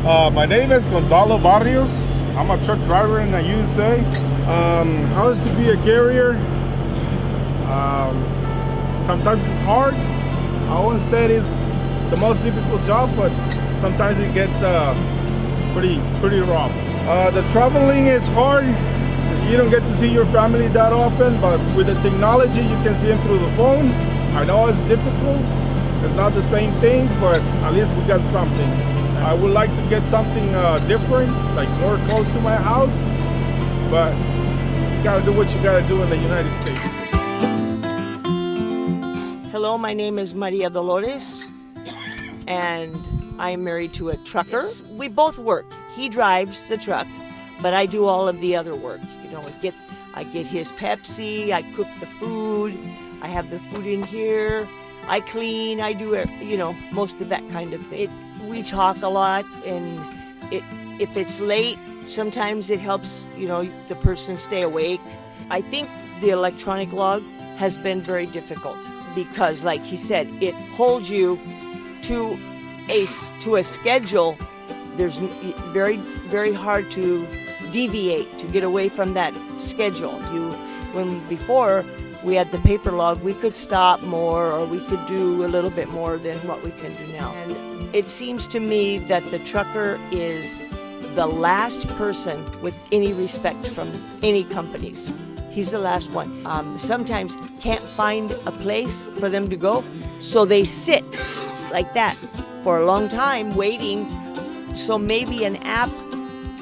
My name is Gonzalo Barrios. I'm a truck driver in the USA. How is to be a carrier? Sometimes it's hard. I wouldn't say it is the most difficult job, but sometimes it gets pretty rough. The traveling is hard. You don't get to see your family that often, but with the technology, you can see them through the phone. I know it's difficult. It's not the same thing, but at least we got something. I would like to get something different, like more close to my house, but you gotta do what you gotta do in the United States. Hello, my name is Maria Dolores, and I am married to a trucker. We both work. He drives the truck, but I do all of the other work. You know, I get his Pepsi, I cook the food, I have the food in here, I clean, I do it, you know, most of that kind of thing. We talk a lot, and if it's late, sometimes it helps, you know, the person stay awake. I think the electronic log has been very difficult because, like he said, it holds you to a schedule. There's very hard to deviate, to get away from that schedule. When before we had the paper log, we could stop more, or we could do a little bit more than what we can do now. And it seems to me that the trucker is the last person with any respect from any companies. He's the last one. Sometimes can't find a place for them to go, so they sit like that for a long time waiting. So maybe an app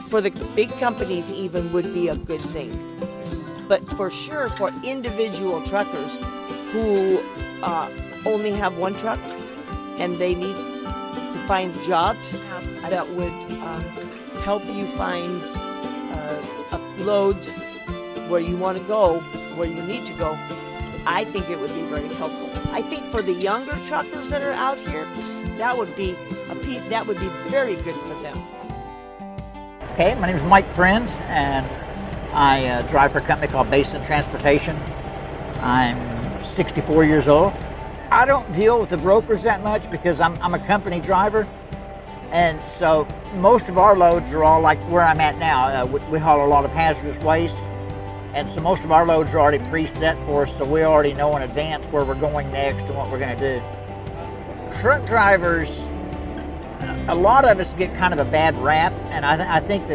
for the big companies even would be a good thing. But for sure, for individual truckers who only have one truck and they need to find jobs, that would help you find loads where you want to go, where you need to go. I think it would be very helpful. I think for the younger truckers that are out here, that would be very good for them. Okay, my name is Mike Friend, and I drive for a company called Basin Transportation. I'm 64 years old. I don't deal with the brokers that much because I'm a company driver, and so most of our loads are all like where I'm at now. We haul a lot of hazardous waste, and so most of our loads are already preset for us, so we already know in advance where we're going next and what we're going to do. Truck drivers, a lot of us get kind of a bad rap, and I think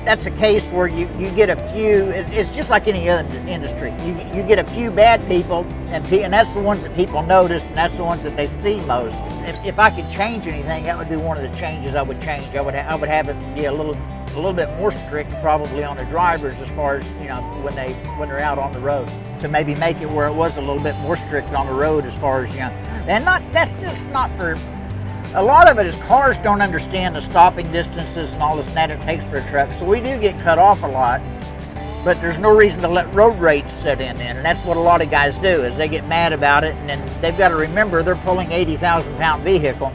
that's a case where you get a few. It's just like any other industry. You get a few bad people, and that's the ones that people notice, and that's the ones that they see most. If I could change anything, that would be one of the changes I would change. I would have it be a little bit more strict, probably, on the drivers as far as, you know, when they're out on the road, to maybe make it where it was a little bit more strict on the road as far as, you know, and that's just not for. A lot of it is cars don't understand the stopping distances and all this and that it takes for a truck, so we do get cut off a lot, but there's no reason to let road rage set in then, and that's what a lot of guys do, is they get mad about it, and then they've got to remember they're pulling 80,000 pound vehicle,